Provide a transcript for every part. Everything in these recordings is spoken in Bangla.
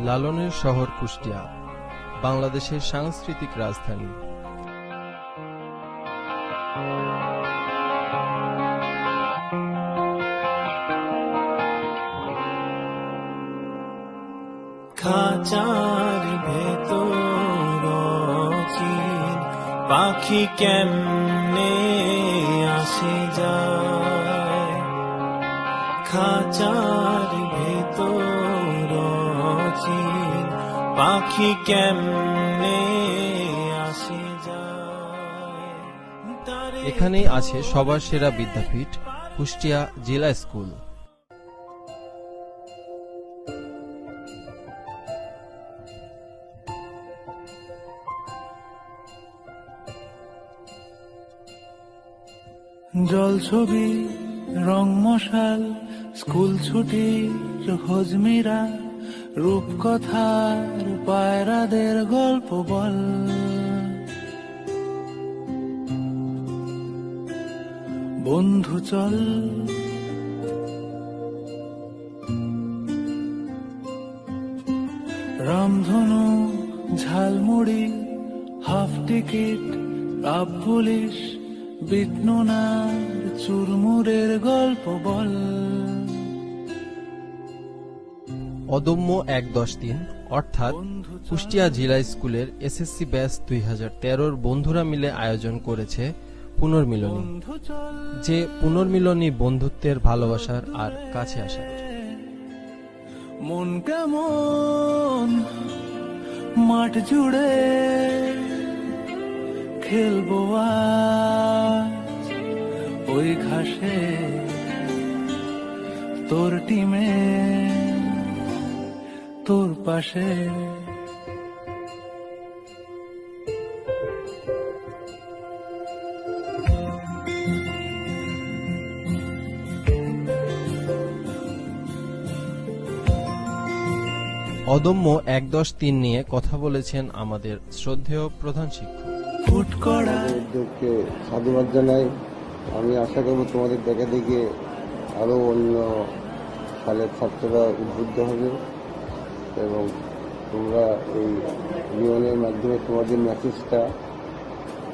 লালনের শহর কুষ্টিয়া, বাংলাদেশের সাংস্কৃতিক রাজধানী। খাঁচার ভেতর পাখি কেমনে আসে যায়, খাঁচার ভেতর পাখি কেমনে আসে যায়। এখানেই আছে সবার সেরা বিদ্যাপীঠ, কুষ্টিয়া জেলা স্কুল। জলছবি, রং মশাল, স্কুল ছুটি, হজমিরা, রূপকথার পায়রাদের গল্প বল, বন্ধু চল রামধনু, ঝালমুড়ি, হাফ টিকিট, কাপ পুলিশ, বিটনুনার চুরমুরের গল্প বল। অদম্য ১-১০-৩ অর্থাৎ কুষ্টিয়া জেলা স্কুলের এসএসসি ব্যাচ ২০১৩ বন্ধুরা মিলে আয়োজন করেছে পুনর্মিলনী, যে পুনর্মিলনী বন্ধুত্বের, ভালোবাসার আর কাছে আসার। মন কেমন মাঠ জুড়ে খেলবো আজ ওই ঘাসে, তোর টিমে তোর পাশে। অদম্য ১-১০-৩ নিয়ে কথা বলেছেন আমাদের শ্রদ্ধেয় প্রধান শিক্ষক। উদ্যোগকে সাধুবাদ জানাই। আমি আশা করব তোমাদের দেখা দেখে আরো অন্য সালের ছাত্ররা উদ্বুদ্ধ হবে এবং তোমরা এই ইউনিয়নের মাধ্যমে তোমাদের মেসেজটা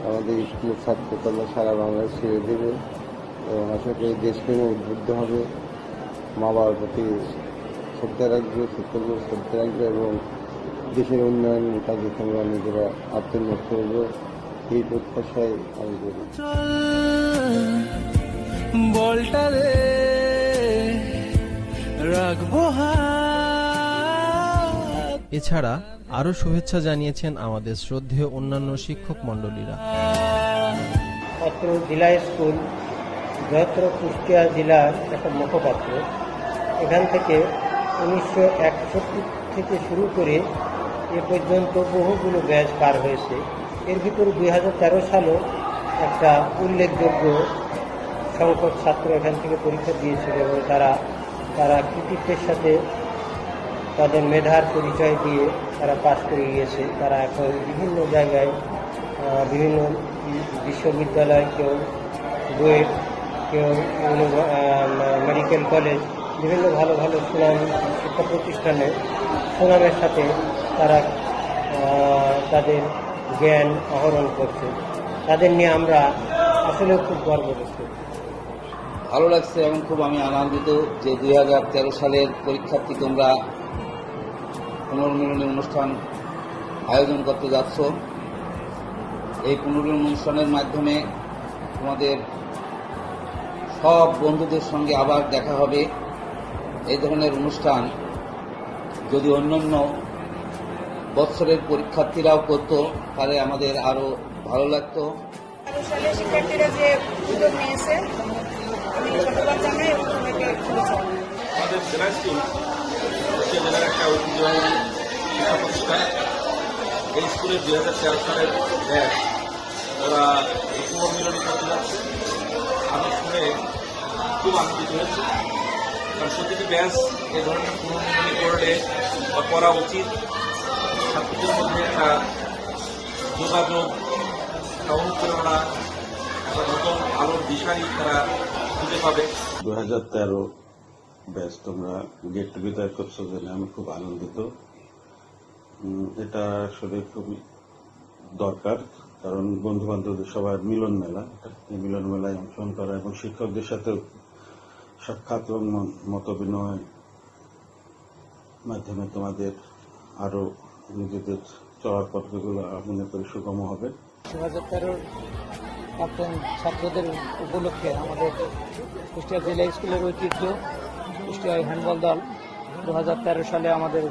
আমাদের স্কুলের ছাত্রকলা সারা বাংলাদেশ ছেড়ে দেবে এবং আশা করি দেশপ্রেমে উদ্বুদ্ধ হবে, মা বাবার প্রতি শ্রদ্ধা রাখবে, শিক্ষকদের শ্রদ্ধা রাখবে এবং দেশের উন্নয়ন কাজে তোমরা নিজেরা আত্মনিয়োগ করবে, এই প্রত্যাশায় আমি করি। বলটা রে রাখবো। এছাড়া আরো শুভেচ্ছা জানিয়েছেন আমাদের শ্রদ্ধেয় অন্যান্য শিক্ষক মণ্ডলীরা। অত্র জেলা স্কুল বৃহত্তর কুষ্টিয়া জেলার একটা মুখপাত্র। এখান থেকে 1961 থেকে শুরু করে এ পর্যন্ত বহুগুলো ব্যাচ পার হয়েছে। এর ভিতরে 2013 সালেও একটা উল্লেখযোগ্য সংখ্যক ছাত্র এখান থেকে পরীক্ষা দিয়েছিল এবং তারা কৃতিত্বের সাথে তাদের মেধার পরিচয় দিয়ে তারা পাস করে গিয়েছে। তারা এখন বিভিন্ন জায়গায়, বিভিন্ন বিশ্ববিদ্যালয়, কেউ বুয়েট, কেউ মেডিকেল কলেজ, বিভিন্ন ভালো ভালো সুনাম শিক্ষা প্রতিষ্ঠানে সুনামের সাথে তারা তাদের জ্ঞান আহরণ করছে। তাদের নিয়ে আমরা আসলে খুব গর্ববোধ করি। ভালো লাগছে এবং খুব আমি আনন্দিত যে 2013 সালের পরীক্ষার্থী তোমরা পুনর্মিলনী অনুষ্ঠান আয়োজন করতে যাচ্ছ। এই পুনর্মিলনী অনুষ্ঠানের মাধ্যমে তোমাদের সব বন্ধুদের সঙ্গে আবার দেখা হবে। এই ধরনের অনুষ্ঠান যদি অন্যান্য বৎসরের পরীক্ষার্থীরাও করতো তাহলে আমাদের আরো ভালো লাগতো। শিক্ষার্থীরা যে উদ্যোগ নিয়েছে আমি ধন্যবাদ জানাই এবং সবাইকে শুভেচ্ছা। আমাদের জেলা স্কুল জেলার একটা ঐতিহ্যবাহী শিক্ষা প্রতিষ্ঠান। এই স্কুলের 2013 সালের ব্যাচ ওরা পুনর্মিলনী করতে যাচ্ছে। আমি শুনে খুব আনন্দিত হয়েছি, কারণ প্রতিটি ব্যাচ এ ধরনের পুনর্মিলনী করলে বা করা উচিত। ছাত্রদের মধ্যে একটা যোগাযোগ, একটা অনুপ্রেরণা, একটা নতুন আলোর দিশারি তারা খুঁজে পাবে। 2013 ব্যাচ তোমরা গেট টুগেদার করছো জেনে আমি খুব আনন্দিত। এটা আসলে খুবই দরকার, কারণ বন্ধু বান্ধবদের সবার মিলন মেলা, এই মিলন মেলায় অংশগ্রহণ করা এবং শিক্ষকদের সাথে সাক্ষাৎ এবং মত বিনিময় মাধ্যমে তোমাদের আরো নিজেদের চলার পথগুলো মনে করি সুগম হবে। 2013 প্রাক্তন ছাত্রদের উপলক্ষে আমাদের কুষ্টিয়া জেলা স্কুলের ঐতিহ্য কুষ্টিয়া হ্যান্ডবল দল 2013 সালে আমাদের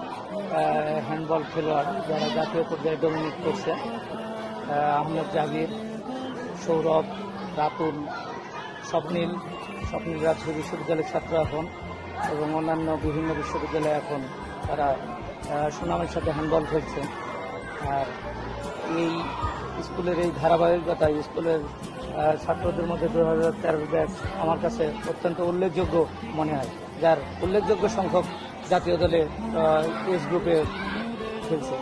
হ্যান্ডবল খেলোয়াড় যারা জাতীয় পর্যায়ে ডমিনেট করছে, আহমেদ জাবির, সৌরভ, রাতুল, স্বপ্নীল রাজশাহী বিশ্ববিদ্যালয়ের ছাত্র এখন, এবং অন্যান্য বিভিন্ন বিশ্ববিদ্যালয়ে এখন তারা সুনামের সাথে হ্যান্ডবল খেলছে। আর এই স্কুলের এই ধারাবাহিকতা স্কুলের ছাত্রদের মধ্যে 2013 ব্যাচ আমার কাছে অত্যন্ত উল্লেখযোগ্য মনে হয়, যার উল্লেখযোগ্য সংখ্যক জাতীয় দলে এজ গ্রুপে খেলছে।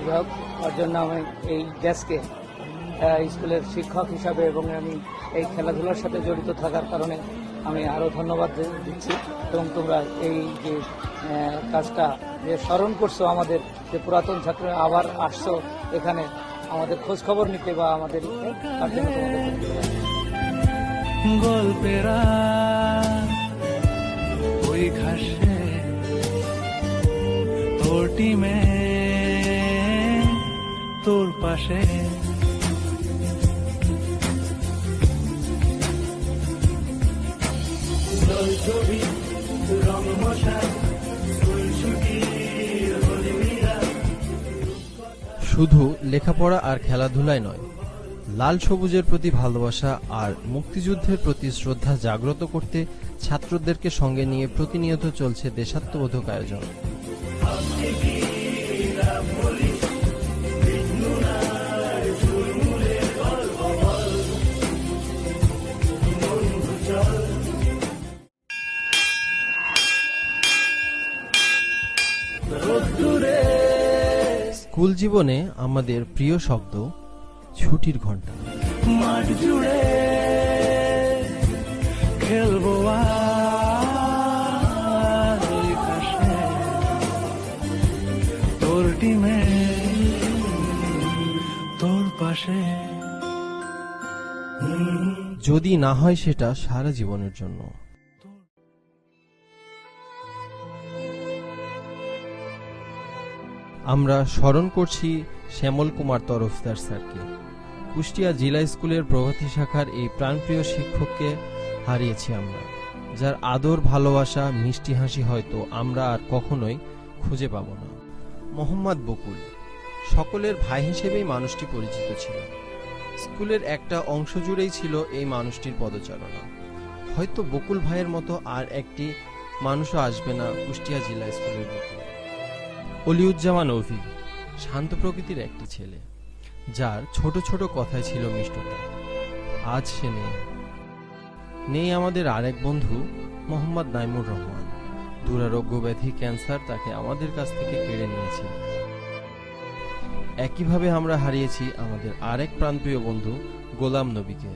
যাই হোক, তার জন্য আমি এই ব্যাচকে স্কুলের শিক্ষক হিসাবে এবং আমি এই খেলাধুলার সাথে জড়িত থাকার কারণে আমি আরও ধন্যবাদ দিচ্ছি। এবং তোমরা এই যে কাজটা যে স্মরণ করছো, আমাদের যে পুরাতন ছাত্র আবার আসছো এখানে আমাদের খোঁজ খবর নিতে বা আমাদের তার জন্য তোমাদের ধন্যবাদ। গল্পেরা ওই ঘাসে তোর টিমে তোর পাশে শুধু লেখাপড়া আর খেলাধুলায় নয়, লাল সবুজের প্রতি ভালোবাসা আর মুক্তিযুদ্ধের প্রতি শ্রদ্ধা জাগ্রত করতে ছাত্রদেরকে সঙ্গে নিয়ে প্রতিনিয়ত চলছে দেশাত্মবোধক আয়োজন। স্কুল জীবনে আমাদের প্রিয় শব্দ ছুটির ঘন্টা। মাঠ জুড়ে খেলবো আর ওই ঘাসে তোর টিমে তোর পাশে। যদি না হয় সেটা সারা জীবনের জন্য। আমরা স্মরণ করছি শ্যামল কুমার তরফদার স্যারকে। কুষ্টিয়া জেলা স্কুলের প্রভাতী শাখার এই প্রাণপ্রিয় শিক্ষককে হারিয়েছি আমরা, যার আদর, ভালোবাসা, মিষ্টি হাসি হয়তো আমরা আর কখনোই খুঁজে পাব না। মোহাম্মদ বকুল সকলের ভাই হিসেবেই মানুষটি পরিচিত ছিল। স্কুলের একটা অংশ জুড়েই ছিল এই মানুষটির পদচারণা। হয়তো বকুল ভাইয়ের মতো আর একটি মানুষও আসবে না কুষ্টিয়া জেলা স্কুলের মতো। অলিউজ্জামান অভি শান্ত প্রকৃতির একটি ছেলে, যার ছোট ছোট কথায় ছিল মিষ্টতা। আজ সে নেই আমাদের আরেক বন্ধু মোহাম্মদ নাইমুর রহমান। দুরারোগ্য ব্যাধি ক্যান্সার তাকে আমাদের কাছ থেকে কেড়ে নিয়েছে। একইভাবে আমরা হারিয়েছি আমাদের আরেক প্রাণপ্রিয় বন্ধু গোলাম নবীকে।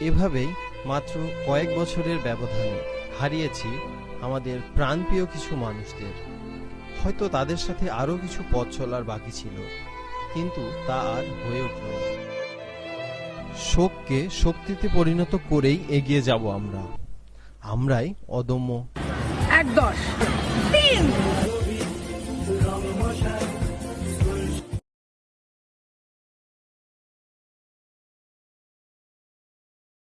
এভাবেই মাত্র কয়েক বছরের ব্যবধানে হারিয়েছি আমাদের প্রাণপ্রিয় কিছু মানুষদের। হয়তো তাদের সাথে আরো কিছু পথ চলার বাকি ছিল, কিন্তু তা আর হয়ে উঠল না। শোককে শক্তিতে পরিণত করেই এগিয়ে যাব আমরাই অদম্য। 1-10